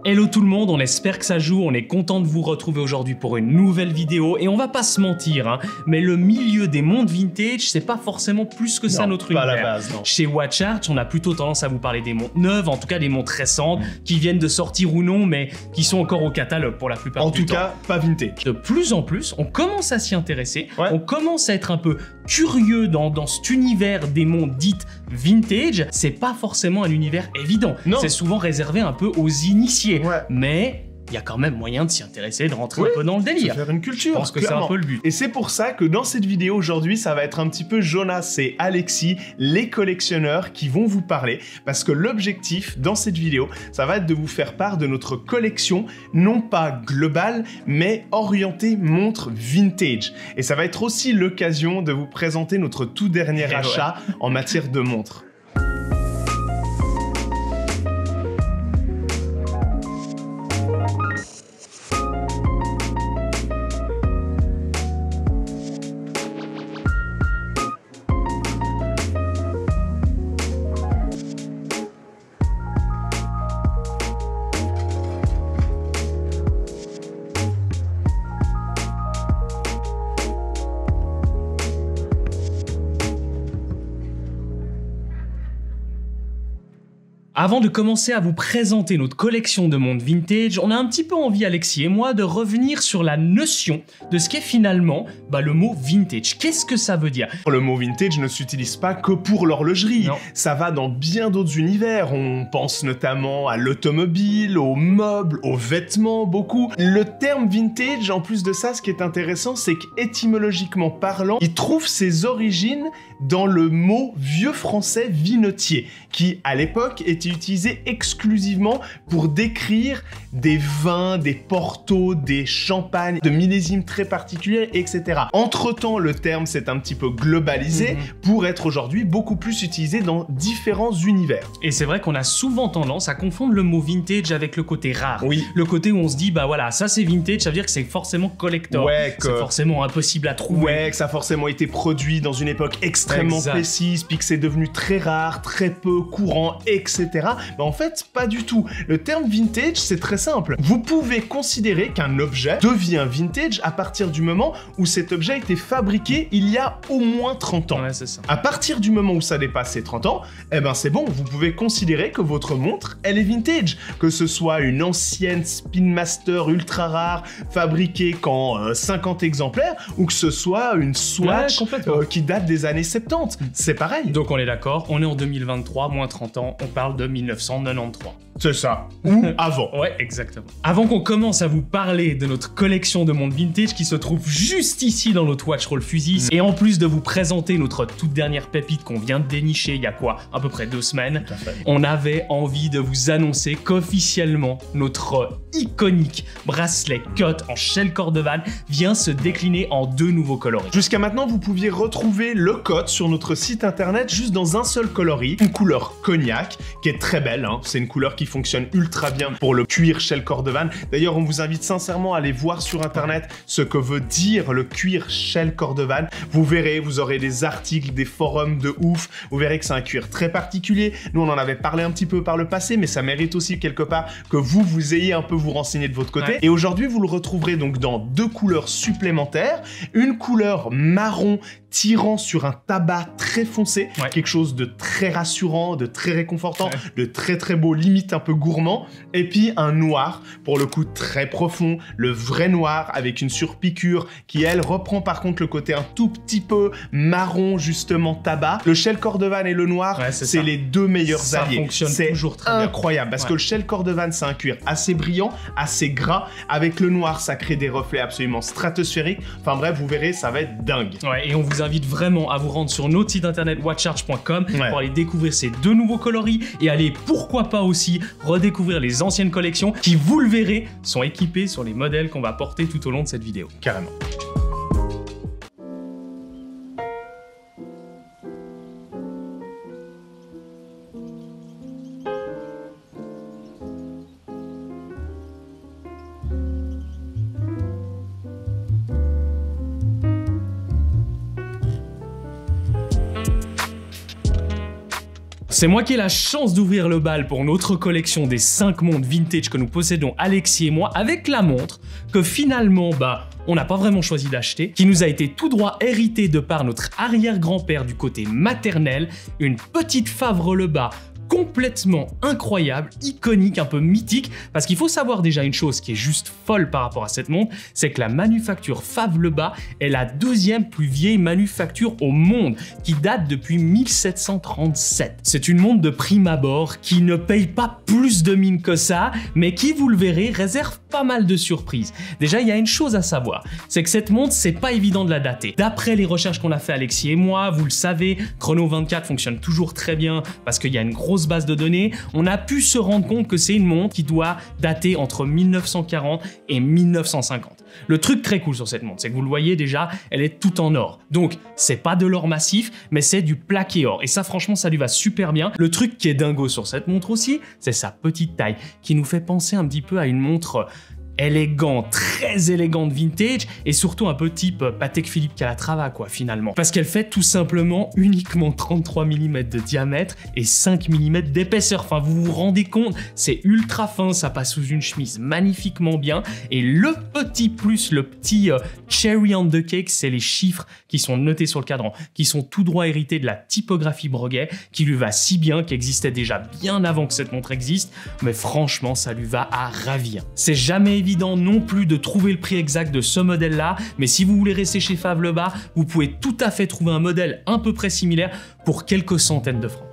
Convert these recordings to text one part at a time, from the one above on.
Hello tout le monde, on espère que ça joue, on est content de vous retrouver aujourd'hui pour une nouvelle vidéo et on va pas se mentir, hein, mais le milieu des montres vintage, c'est pas forcément plus que ça notre univers. Pas la base, non. Chez Watchart, on a plutôt tendance à vous parler des montres neuves, en tout cas des montres récentes, qui viennent de sortir ou non, mais qui sont encore au catalogue pour la plupart du temps. En tout cas, pas vintage. De plus en plus, on commence à s'y intéresser, Ouais. on commence à être un peu curieux dans cet univers des montres dites vintage. C'est pas forcément un univers évident, Non. c'est souvent réservé un peu aux initiés. Ouais. Mais il y a quand même moyen de s'y intéresser, de rentrer Oui, un peu dans le Se délire. faire une culture. Je pense que c'est un clairement. peu le but. Et c'est pour ça que dans cette vidéo aujourd'hui, ça va être un petit peu Jonas et Alexis, les collectionneurs, qui vont vous parler. Parce que l'objectif dans cette vidéo, ça va être de vous faire part de notre collection, non pas globale, mais orientée montre vintage. Et ça va être aussi l'occasion de vous présenter notre tout dernier Et achat en matière de montres. Avant de commencer à vous présenter notre collection de montres vintage, on a un petit peu envie, Alexis et moi, de revenir sur la notion de ce qu'est finalement le mot vintage. Qu'est-ce que ça veut dire? Le mot vintage ne s'utilise pas que pour l'horlogerie, Non. ça va dans bien d'autres univers, on pense notamment à l'automobile, aux meubles, aux vêtements, beaucoup. Le terme vintage, en plus de ça, ce qui est intéressant, c'est qu'étymologiquement parlant, il trouve ses origines dans le mot vieux français vinotier, qui à l'époque était utilisé exclusivement pour décrire des vins, des portos, des champagnes, de millésimes très particuliers, etc. Entre-temps, le terme s'est un petit peu globalisé pour être aujourd'hui beaucoup plus utilisé dans différents univers. Et c'est vrai qu'on a souvent tendance à confondre le mot vintage avec le côté rare. Oui. Le côté où on se dit, bah voilà, ça c'est vintage, ça veut dire que c'est forcément collector. Ouais, C'est forcément impossible à trouver. Ouais, que ça a forcément été produit dans une époque extrêmement Exact. précise, puis que c'est devenu très rare, très peu courant, etc. Mais en fait, pas du tout. Le terme vintage, c'est très simple. Vous pouvez considérer qu'un objet devient vintage à partir du moment où cet objet a été fabriqué il y a au moins 30 ans. Ouais, c'est ça. À partir du moment où ça dépasse les 30 ans, eh ben c'est bon, vous pouvez considérer que votre montre, elle est vintage. Que ce soit une ancienne Spin Master ultra rare, fabriquée qu'en 50 exemplaires, ou que ce soit une Swatch Ouais, complètement. qui date des années 70. C'est pareil. Donc on est d'accord, on est en 2023, moins 30 ans, on parle de 1993. C'est ça. Ou avant. Ouais, exactement. Avant qu'on commence à vous parler de notre collection de montres vintage qui se trouve juste ici dans notre Watch Roll Fusil, et en plus de vous présenter notre toute dernière pépite qu'on vient de dénicher il y a quoi, à peu près 2 semaines, Tout à fait. on avait envie de vous annoncer qu'officiellement notre iconique bracelet cut en shell cordovan vient se décliner en 2 nouveaux coloris. Jusqu'à maintenant, vous pouviez retrouver le code sur notre site internet juste dans un seul coloris, une couleur cognac, qui est très belle, hein. C'est une couleur qui fonctionne ultra bien pour le cuir shell cordovan. D'ailleurs, on vous invite sincèrement à aller voir sur internet ce que veut dire le cuir shell cordovan. Vous verrez, vous aurez des articles, des forums de ouf, vous verrez que c'est un cuir très particulier. Nous, on en avait parlé un petit peu par le passé, mais ça mérite aussi quelque part que vous ayez un peu vous renseigner de votre côté. Ouais. Et aujourd'hui, vous le retrouverez donc dans 2 couleurs supplémentaires, une couleur marron tirant sur un tabac très foncé, Ouais. quelque chose de très rassurant, de très réconfortant, de très très beau, limite un peu gourmand, et puis un noir, pour le coup très profond, le vrai noir, avec une surpiqûre qui elle reprend par contre le côté un tout petit peu marron, justement tabac. Le shell cordovan et le noir, Ouais, c'est c'est ça. les 2 meilleurs Ça alliés. fonctionne C'est toujours très bien. incroyable, parce Ouais. que le shell cordovan c'est un cuir assez brillant, assez gras, avec le noir ça crée des reflets absolument stratosphériques. Enfin bref, vous verrez, ça va être dingue. Ouais, et on vous invite vraiment à vous rendre sur notre site internet watchart.com Ouais. pour aller découvrir ces 2 nouveaux coloris et aller, pourquoi pas aussi, redécouvrir les anciennes collections qui, vous le verrez, sont équipées sur les modèles qu'on va porter tout au long de cette vidéo. Carrément. c'est moi qui ai la chance d'ouvrir le bal pour notre collection des 5 montres vintage que nous possédons, Alexis et moi, avec la montre que finalement, on n'a pas vraiment choisi d'acheter, qui nous a été tout droit héritée de par notre arrière-grand-père du côté maternel, une petite Favrelebas complètement incroyable, iconique, un peu mythique, parce qu'il faut savoir déjà une chose qui est juste folle par rapport à cette montre, c'est que la manufacture Favrelebas est la 2e plus vieille manufacture au monde, qui date depuis 1737. C'est une montre de prime abord qui ne paye pas plus de mine que ça, mais qui, vous le verrez, réserve pas mal de surprises. Déjà, il y a une chose à savoir, c'est que cette montre, c'est pas évident de la dater. D'après les recherches qu'on a fait Alexis et moi, vous le savez, Chrono 24 fonctionne toujours très bien parce qu'il y a une grosse base de données, on a pu se rendre compte que c'est une montre qui doit dater entre 1940 et 1950. Le truc très cool sur cette montre, c'est que vous le voyez déjà, elle est tout en or. Donc, c'est pas de l'or massif, mais c'est du plaqué or. Et ça, franchement, ça lui va super bien. Le truc qui est dingo sur cette montre aussi, c'est sa petite taille, qui nous fait penser un petit peu à une montre élégante, très élégante vintage, et surtout un peu type Patek Philippe Calatrava quoi finalement. Parce qu'elle fait tout simplement uniquement 33 mm de diamètre et 5 mm d'épaisseur. Enfin vous vous rendez compte, c'est ultra fin, ça passe sous une chemise magnifiquement bien. Et le petit plus, le petit cherry on the cake, c'est les chiffres qui sont notés sur le cadran, qui sont tout droit hérités de la typographie Breguet, qui lui va si bien, qui existait déjà bien avant que cette montre existe, mais franchement ça lui va à ravir. C'est jamais évident non plus de trouver le prix exact de ce modèle-là, mais si vous voulez rester chez Favrelebas, vous pouvez tout à fait trouver un modèle à peu près similaire pour quelques centaines de francs.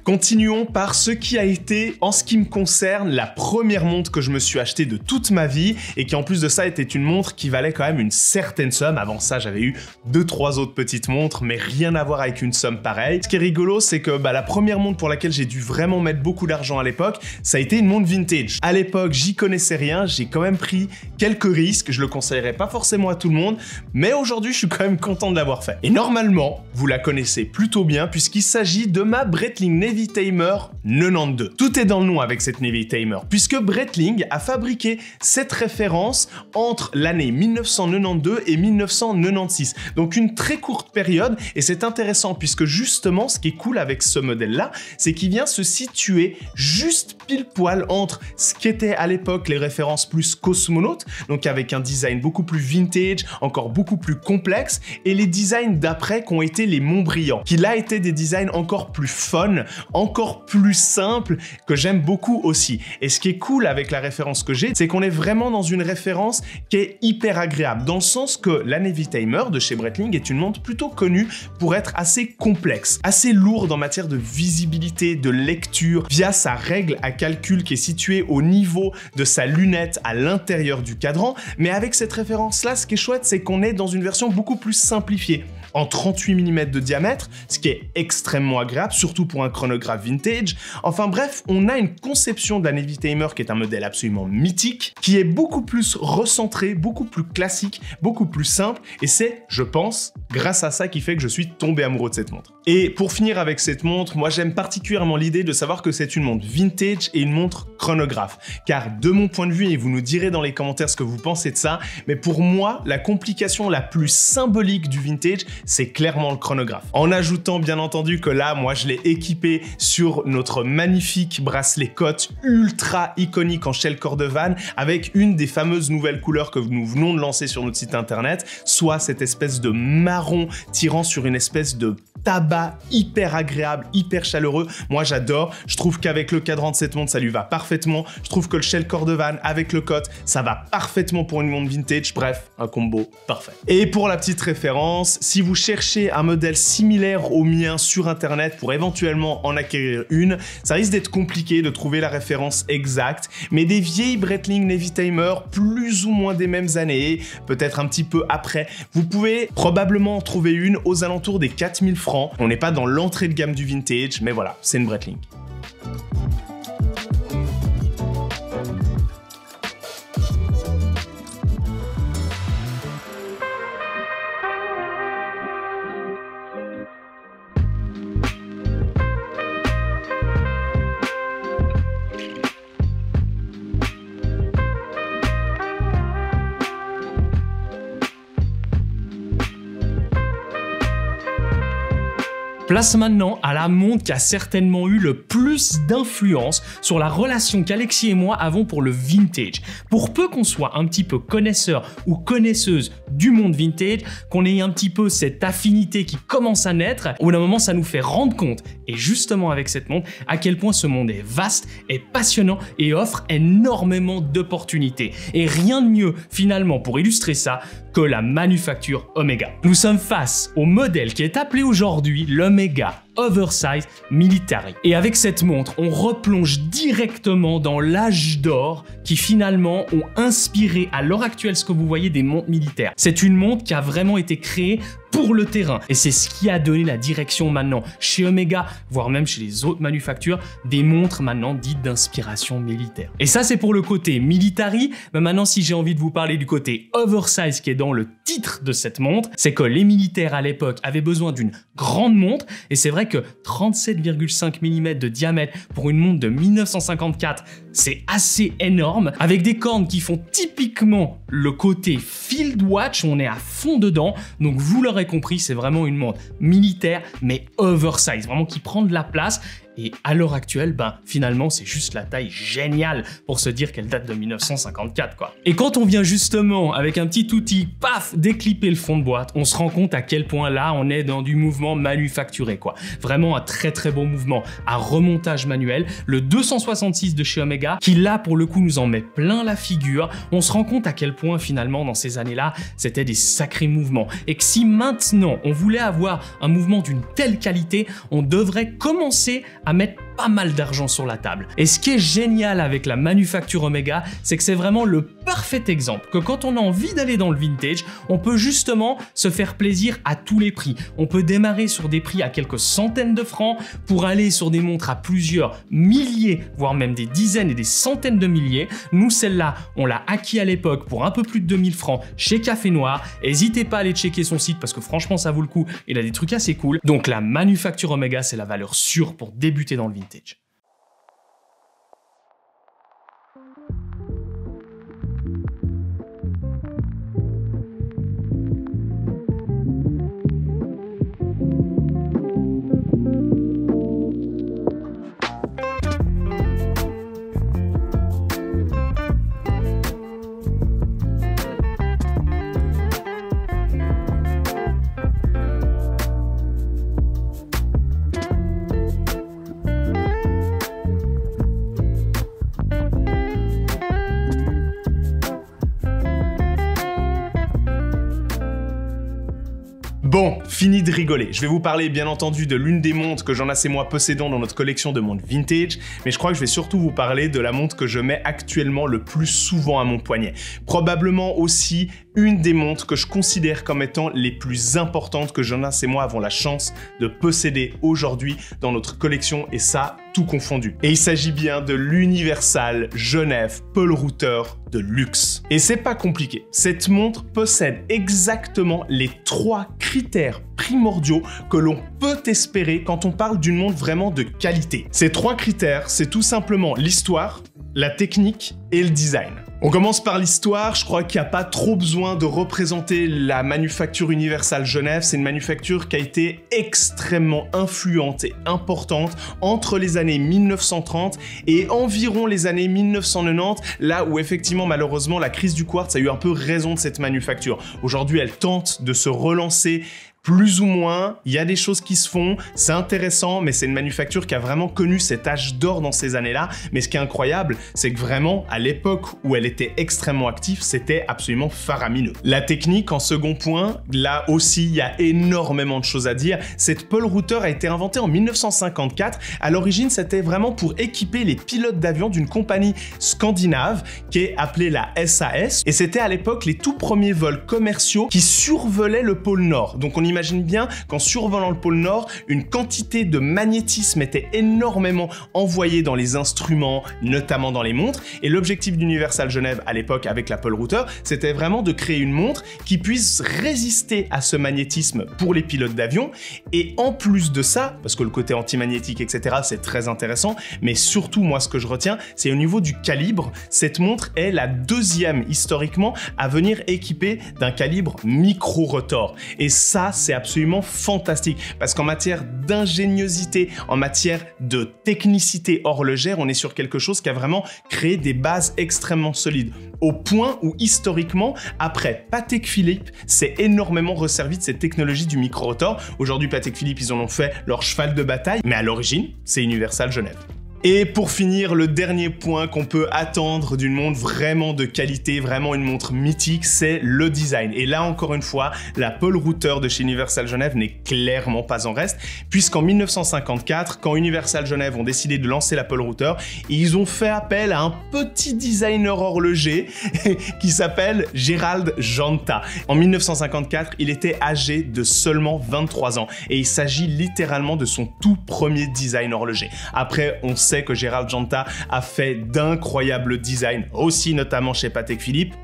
Continuons par ce qui a été, en ce qui me concerne, la première montre que je me suis achetée de toute ma vie et qui en plus de ça était une montre qui valait quand même une certaine somme. Avant ça, j'avais eu 2-3 autres petites montres, mais rien à voir avec une somme pareille. Ce qui est rigolo, c'est que la première montre pour laquelle j'ai dû vraiment mettre beaucoup d'argent à l'époque, ça a été une montre vintage. À l'époque, j'y connaissais rien, j'ai quand même pris quelques risques, je le conseillerais pas forcément à tout le monde, mais aujourd'hui, je suis quand même content de l'avoir fait. Et normalement, vous la connaissez plutôt bien puisqu'il s'agit de ma Breitling Navy Tamer 92. Tout est dans le nom avec cette Navy Tamer, puisque Breitling a fabriqué cette référence entre l'année 1992 et 1996. Donc une très courte période, et c'est intéressant puisque justement, ce qui est cool avec ce modèle-là, c'est qu'il vient se situer juste pile poil entre ce qu'étaient à l'époque les références plus cosmonautes, donc avec un design beaucoup plus vintage, encore beaucoup plus complexe, et les designs d'après qui ont été les Montbriand, qui là étaient des designs encore plus fun, encore plus simple, que j'aime beaucoup aussi. Et ce qui est cool avec la référence que j'ai, c'est qu'on est vraiment dans une référence qui est hyper agréable, dans le sens que la Navy Tamer de chez Breitling est une montre plutôt connue pour être assez complexe, assez lourde en matière de visibilité, de lecture, via sa règle à calcul qui est située au niveau de sa lunette à l'intérieur du cadran. Mais avec cette référence-là, ce qui est chouette, c'est qu'on est dans une version beaucoup plus simplifiée, en 38 mm de diamètre, ce qui est extrêmement agréable, surtout pour un chronographe vintage. Enfin bref, on a une conception de la Navy Tamer qui est un modèle absolument mythique, qui est beaucoup plus recentré, beaucoup plus classique, beaucoup plus simple, et c'est, je pense, grâce à ça qui fait que je suis tombé amoureux de cette montre. Et pour finir avec cette montre, moi j'aime particulièrement l'idée de savoir que c'est une montre vintage et une montre chronographe, car de mon point de vue, et vous nous direz dans les commentaires ce que vous pensez de ça, mais pour moi, la complication la plus symbolique du vintage, c'est clairement le chronographe. En ajoutant bien entendu que là, moi je l'ai équipé sur notre magnifique bracelet Cotte ultra iconique en shell Cordovan avec une des fameuses nouvelles couleurs que nous venons de lancer sur notre site internet, soit cette espèce de marron tirant sur une espèce de tabac hyper agréable, hyper chaleureux. Moi j'adore, je trouve qu'avec le cadran de cette montre ça lui va parfaitement, je trouve que le shell Cordovan avec le Cotte ça va parfaitement pour une montre vintage, bref, un combo parfait. Et pour la petite référence, si vous cherchez un modèle similaire au mien sur internet pour éventuellement en acquérir une, ça risque d'être compliqué de trouver la référence exacte, mais des vieilles Breitling Navy Tamer plus ou moins des mêmes années, peut-être un petit peu après, vous pouvez probablement en trouver une aux alentours des 4000 francs. On n'est pas dans l'entrée de gamme du vintage, mais voilà, c'est une Breitling. Place maintenant à la montre qui a certainement eu le plus d'influence sur la relation qu'Alexis et moi avons pour le vintage. Pour peu qu'on soit un petit peu connaisseur ou connaisseuse du monde vintage, qu'on ait un petit peu cette affinité qui commence à naître, au bout d'un moment ça nous fait rendre compte, et justement avec cette montre, à quel point ce monde est vaste, est passionnant et offre énormément d'opportunités. Et rien de mieux finalement pour illustrer ça que la manufacture Omega. Nous sommes face au modèle qui est appelé aujourd'hui l'Omega Oversize Military. Et avec cette montre, on replonge directement dans l'âge d'or qui finalement ont inspiré à l'heure actuelle ce que vous voyez des montres militaires. C'est une montre qui a vraiment été créée pour le terrain. Et c'est ce qui a donné la direction maintenant chez Omega, voire même chez les autres manufactures, des montres maintenant dites d'inspiration militaire. Et ça, c'est pour le côté military. Mais maintenant, si j'ai envie de vous parler du côté oversize qui est dans le titre de cette montre, c'est que les militaires à l'époque avaient besoin d'une grande montre. Et c'est vrai que 37,5 mm de diamètre pour une montre de 1954, c'est assez énorme. Avec des cornes qui font typiquement le côté field watch, on est à fond dedans. Donc vous l'aurez compris, c'est vraiment une montre militaire mais oversize, vraiment qui prend de la place. Et à l'heure actuelle, finalement, c'est juste la taille géniale pour se dire qu'elle date de 1954, quoi. Et quand on vient justement, avec un petit outil, paf, déclipper le fond de boîte, on se rend compte à quel point là, on est dans du mouvement manufacturé, quoi. Vraiment un très très bon mouvement à remontage manuel. Le 266 de chez Omega, qui là, pour le coup, nous en met plein la figure. On se rend compte à quel point, finalement, dans ces années-là, c'était des sacrés mouvements. Et que si maintenant, on voulait avoir un mouvement d'une telle qualité, on devrait commencer à mettre pas mal d'argent sur la table. Et ce qui est génial avec la manufacture Omega, c'est que c'est vraiment le parfait exemple que quand on a envie d'aller dans le vintage, on peut justement se faire plaisir à tous les prix. On peut démarrer sur des prix à quelques centaines de francs pour aller sur des montres à plusieurs milliers, voire même des dizaines et des centaines de milliers. Nous, celle-là, on l'a acquis à l'époque pour un peu plus de 2000 francs chez Café Noir. N'hésitez pas à aller checker son site parce que franchement, ça vaut le coup. Il a des trucs assez cool. Donc la manufacture Omega, c'est la valeur sûre pour débuter dans le vintage. Bon, fini de rigoler. Je vais vous parler bien entendu de l'une des montres que Jonas et moi possédons dans notre collection de montres vintage, mais je crois que je vais surtout vous parler de la montre que je mets actuellement le plus souvent à mon poignet. Probablement aussi une des montres que je considère comme étant les plus importantes que Jonas et moi avons la chance de posséder aujourd'hui dans notre collection, et ça, tout confondu. Et il s'agit bien de l'Universal Genève Polerouter de luxe. Et c'est pas compliqué. Cette montre possède exactement les 3 critères primordiaux que l'on peut espérer quand on parle d'une montre vraiment de qualité. Ces 3 critères, c'est tout simplement l'histoire, la technique et le design. On commence par l'histoire. Je crois qu'il n'y a pas trop besoin de représenter la manufacture Universal Genève. C'est une manufacture qui a été extrêmement influente et importante entre les années 1930 et environ les années 1990, là où effectivement malheureusement la crise du quartz a eu un peu raison de cette manufacture. Aujourd'hui, elle tente de se relancer plus ou moins, il y a des choses qui se font, c'est intéressant, mais c'est une manufacture qui a vraiment connu cet âge d'or dans ces années-là. Mais ce qui est incroyable, c'est que vraiment, à l'époque où elle était extrêmement active, c'était absolument faramineux. La technique, en second point, là aussi, il y a énormément de choses à dire. Cette Polerouter a été inventée en 1954. À l'origine, c'était vraiment pour équiper les pilotes d'avion d'une compagnie scandinave qui est appelée la SAS. Et c'était à l'époque les tout premiers vols commerciaux qui survolaient le pôle Nord. Donc on imagine bien qu'en survolant le pôle Nord, une quantité de magnétisme était énormément envoyée dans les instruments, notamment dans les montres. Et l'objectif d'Universal Genève à l'époque avec la Polerouter, c'était vraiment de créer une montre qui puisse résister à ce magnétisme pour les pilotes d'avion. Et en plus de ça, parce que le côté antimagnétique, etc., c'est très intéressant, mais surtout, moi, ce que je retiens, c'est au niveau du calibre. Cette montre est la deuxième historiquement à venir équipée d'un calibre micro-rotor. Et ça, c'est absolument fantastique parce qu'en matière d'ingéniosité, en matière de technicité horlogère, on est sur quelque chose qui a vraiment créé des bases extrêmement solides. Au point où, historiquement, après Patek Philippe s'est énormément resservi de cette technologie du micro-rotor. Aujourd'hui, Patek Philippe, ils en ont fait leur cheval de bataille, mais à l'origine, c'est Universal Genève. Et pour finir, le dernier point qu'on peut attendre d'une montre vraiment de qualité, vraiment une montre mythique, c'est le design. Et là, encore une fois, la Paul Router de chez Universal Genève n'est clairement pas en reste, puisqu'en 1954, quand Universal Genève ont décidé de lancer la Paul Router, ils ont fait appel à un petit designer horloger qui s'appelle Gerald Janta. En 1954, il était âgé de seulement 23 ans, et il s'agit littéralement de son tout premier design horloger. Après, on sait que Gerald Janta a fait d'incroyables designs, aussi notamment chez Patek Philippe.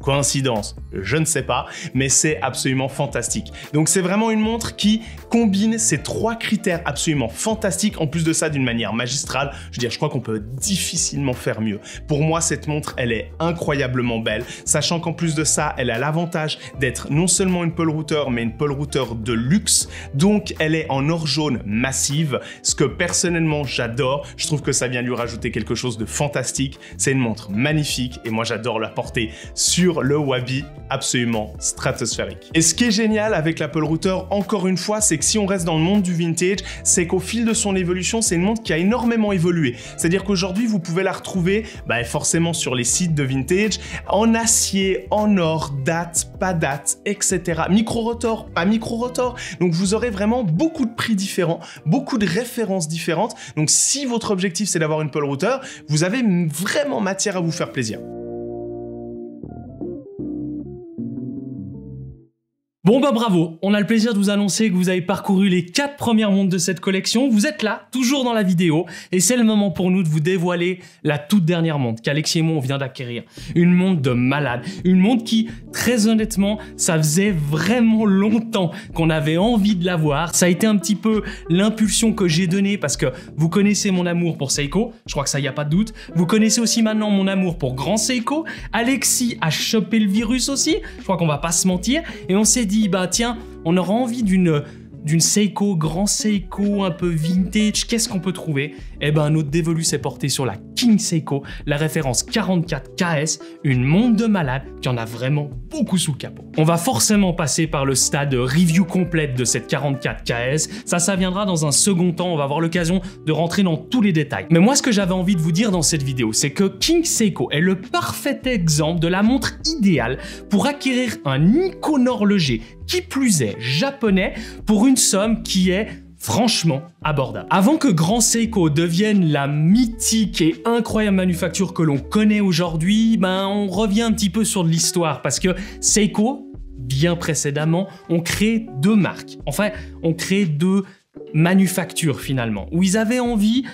Coïncidence? Je ne sais pas, mais c'est absolument fantastique. Donc c'est vraiment une montre qui combine ces trois critères absolument fantastiques, en plus de ça d'une manière magistrale. Je veux dire, je crois qu'on peut difficilement faire mieux. Pour moi, cette montre, elle est incroyablement belle, sachant qu'en plus de ça, elle a l'avantage d'être non seulement une Paul Router, mais une Paul Router de luxe. Donc elle est en or jaune massive, ce que personnellement j'adore. Je trouve que ça vient lui rajouter quelque chose de fantastique. C'est une montre magnifique et moi j'adore la porter sur le Wabi, absolument stratosphérique. Et ce qui est génial avec l'Apple Router, encore une fois, c'est que si on reste dans le monde du vintage, c'est qu'au fil de son évolution, c'est une montre qui a énormément évolué. C'est-à-dire qu'aujourd'hui, vous pouvez la retrouver forcément sur les sites de vintage, en acier, en or, date, pas date, etc. Micro-rotor, pas micro-rotor. Donc vous aurez vraiment beaucoup de prix différents, beaucoup de références différentes. Donc si votre objectif c'est d'avoir une Paul Router, vous avez vraiment matière à vous faire plaisir. Bon bah bravo, on a le plaisir de vous annoncer que vous avez parcouru les 4 premières montres de cette collection, vous êtes là, toujours dans la vidéo, et c'est le moment pour nous de vous dévoiler la toute dernière montre qu'Alexis et moi on vient d'acquérir. Une montre de malade, une montre qui, très honnêtement, ça faisait vraiment longtemps qu'on avait envie de l'avoir. Ça a été un petit peu l'impulsion que j'ai donnée parce que vous connaissez mon amour pour Seiko, je crois que ça y a pas de doute. Vous connaissez aussi maintenant mon amour pour Grand Seiko. Alexis a chopé le virus aussi, je crois qu'on va pas se mentir, et on s'est dit bah tiens, on aura envie d'une Seiko, Grand Seiko, un peu vintage, qu'est-ce qu'on peut trouver? Eh ben notre dévolu s'est porté sur la King Seiko, la référence 44 KS, une montre de malade qui en a vraiment beaucoup sous le capot. On va forcément passer par le stade review complète de cette 44 KS, ça viendra dans un second temps, on va avoir l'occasion de rentrer dans tous les détails. Mais moi ce que j'avais envie de vous dire dans cette vidéo, c'est que King Seiko est le parfait exemple de la montre idéale pour acquérir un icône horloger, qui plus est japonais, pour une somme qui est franchement abordable. Avant que Grand Seiko devienne la mythique et incroyable manufacture que l'on connaît aujourd'hui, on revient un petit peu sur de l'histoire parce que Seiko, bien précédemment, ont créé deux marques. Enfin, ont créé deux manufactures finalement, où ils avaient envie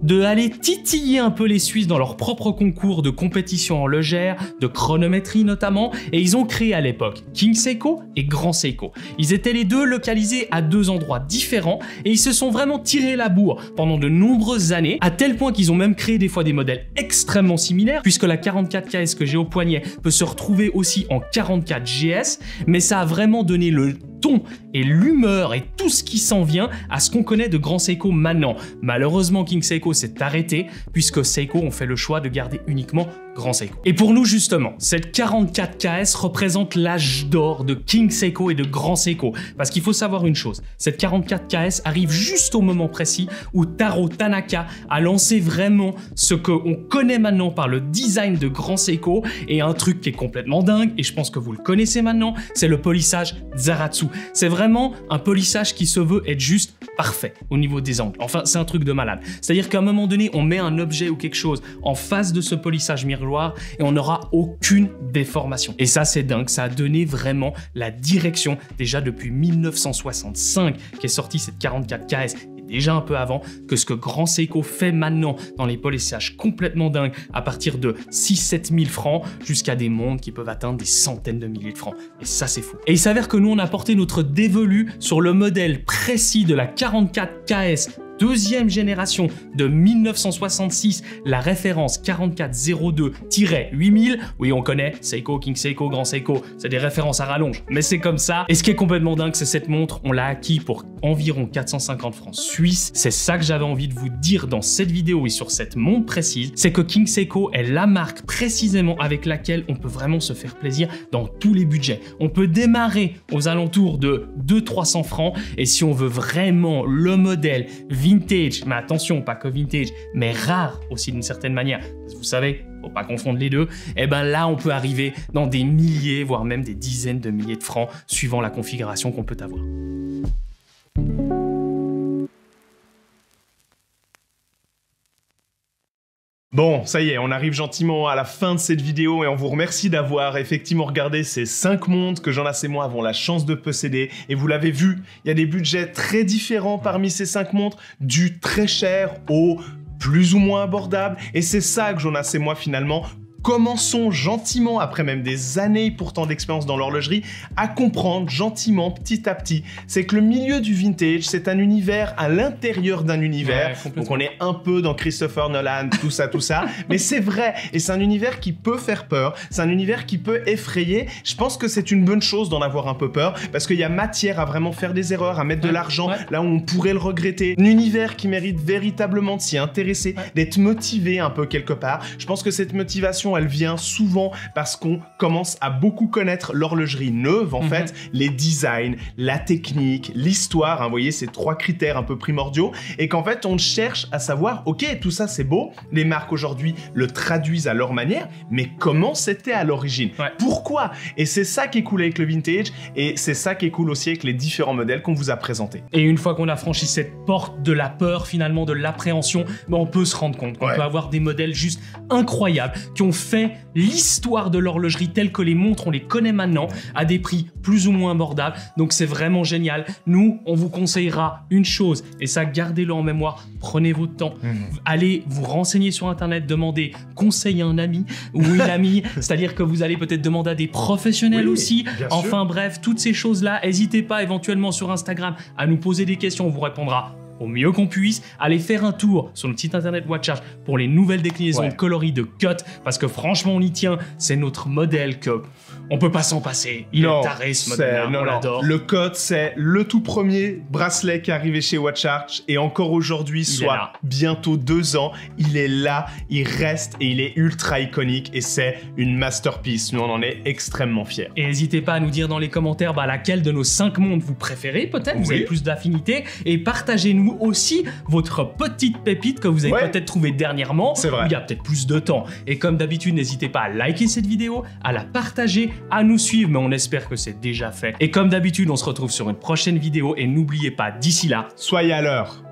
d'aller titiller un peu les Suisses dans leur propre concours de compétition horlogère, de chronométrie notamment, et ils ont créé à l'époque King Seiko et Grand Seiko. Ils étaient les deux localisés à deux endroits différents et ils se sont vraiment tirés la bourre pendant de nombreuses années, à tel point qu'ils ont même créé des fois des modèles extrêmement similaires, puisque la 44 KS que j'ai au poignet peut se retrouver aussi en 44 GS, mais ça a vraiment donné le ton et l'humeur et tout ce qui s'en vient à ce qu'on connaît de Grand Seiko maintenant. Malheureusement, King Seiko s'est arrêté puisque Seiko ont fait le choix de garder uniquement Grand Seiko. Et pour nous justement, cette 44 KS représente l'âge d'or de King Seiko et de Grand Seiko. Parce qu'il faut savoir une chose, cette 44 KS arrive juste au moment précis où Taro Tanaka a lancé vraiment ce qu'on connaît maintenant par le design de Grand Seiko, et un truc qui est complètement dingue, et je pense que vous le connaissez maintenant, c'est le polissage Zaratsu. C'est vraiment un polissage qui se veut être juste parfait au niveau des angles. Enfin, c'est un truc de malade. C'est-à-dire qu'à un moment donné, on met un objet ou quelque chose en face de ce polissage miroir et on n'aura aucune déformation. Et ça, c'est dingue. Ça a donné vraiment la direction déjà depuis 1965 qu'est sortie cette 44 KS. Déjà un peu avant que ce que Grand Seiko fait maintenant dans les polissages complètement dingues à partir de 6-7 000 francs jusqu'à des montres qui peuvent atteindre des centaines de milliers de francs. Et ça, c'est fou. Et il s'avère que nous, on a porté notre dévolu sur le modèle précis de la 44 KS deuxième génération de 1966, la référence 4402-8000. Oui, on connaît Seiko, King Seiko, Grand Seiko, c'est des références à rallonge, mais c'est comme ça. Et ce qui est complètement dingue, c'est cette montre, on l'a acquis pour environ 450 francs suisses. C'est ça que j'avais envie de vous dire dans cette vidéo et sur cette montre précise, c'est que King Seiko est la marque précisément avec laquelle on peut vraiment se faire plaisir dans tous les budgets. On peut démarrer aux alentours de 200-300 francs et si on veut vraiment le modèle vintage, mais attention, pas que vintage, mais rare aussi d'une certaine manière, parce que vous savez, faut pas confondre les deux, et ben là on peut arriver dans des milliers, voire même des dizaines de milliers de francs, suivant la configuration qu'on peut avoir. Bon, ça y est, on arrive gentiment à la fin de cette vidéo et on vous remercie d'avoir effectivement regardé ces 5 montres que Jonas et moi avons la chance de posséder. Et vous l'avez vu, il y a des budgets très différents parmi ces 5 montres, du très cher au plus ou moins abordable. Et c'est ça que Jonas et moi finalement commençons gentiment, après même des années pourtant d'expérience dans l'horlogerie, à comprendre gentiment, petit à petit. C'est que le milieu du vintage, c'est un univers à l'intérieur d'un univers. Ouais, donc on est un peu dans Christopher Nolan, tout ça. Mais c'est vrai, et c'est un univers qui peut faire peur, c'est un univers qui peut effrayer. Je pense que c'est une bonne chose d'en avoir un peu peur, parce qu'il y a matière à vraiment faire des erreurs, à mettre de l'argent là où on pourrait le regretter. Un univers qui mérite véritablement de s'y intéresser, d'être motivé un peu quelque part. Je pense que cette motivation, elle vient souvent parce qu'on commence à beaucoup connaître l'horlogerie neuve, en fait, les designs, la technique, l'histoire, hein, vous voyez, ces 3 critères un peu primordiaux, et qu'en fait, on cherche à savoir, ok, tout ça c'est beau, les marques aujourd'hui le traduisent à leur manière, mais comment c'était à l'origine? Pourquoi? Et c'est ça qui est cool avec le vintage, et c'est ça qui est cool aussi avec les différents modèles qu'on vous a présentés. Et une fois qu'on a franchi cette porte de la peur, finalement, de l'appréhension, ben on peut se rendre compte qu'on peut avoir des modèles juste incroyables, qui ont fait l'histoire de l'horlogerie telle que les montres, on les connaît maintenant, à des prix plus ou moins abordables. Donc c'est vraiment génial. Nous, on vous conseillera une chose, et ça, gardez-le en mémoire, prenez votre temps. Allez vous renseigner sur Internet, demandez conseil à un ami ou une amie, c'est-à-dire que vous allez peut-être demander à des professionnels aussi. Enfin bref, toutes ces choses-là, n'hésitez pas éventuellement sur Instagram à nous poser des questions, on vous répondra au mieux qu'on puisse. Allez faire un tour sur notre site internet Watchart pour les nouvelles déclinaisons de coloris de Cut, parce que franchement on y tient, c'est notre modèle que on peut pas s'en passer. Il est taré ce modèle-là, on l'adore. Le Cut, c'est le tout premier bracelet qui est arrivé chez Watchart et encore aujourd'hui, soit bientôt 2 ans, il est là, il reste et il est ultra iconique et c'est une masterpiece. Nous on en est extrêmement fiers. Et n'hésitez pas à nous dire dans les commentaires laquelle de nos 5 montres vous préférez, peut-être, vous avez plus d'affinité, et partagez-nous aussi votre petite pépite que vous avez peut-être trouvée dernièrement, c'est vrai. Il y a peut-être plus de temps. Et comme d'habitude, n'hésitez pas à liker cette vidéo, à la partager, à nous suivre, mais on espère que c'est déjà fait. Et comme d'habitude, on se retrouve sur une prochaine vidéo et n'oubliez pas, d'ici là, soyez à l'heure.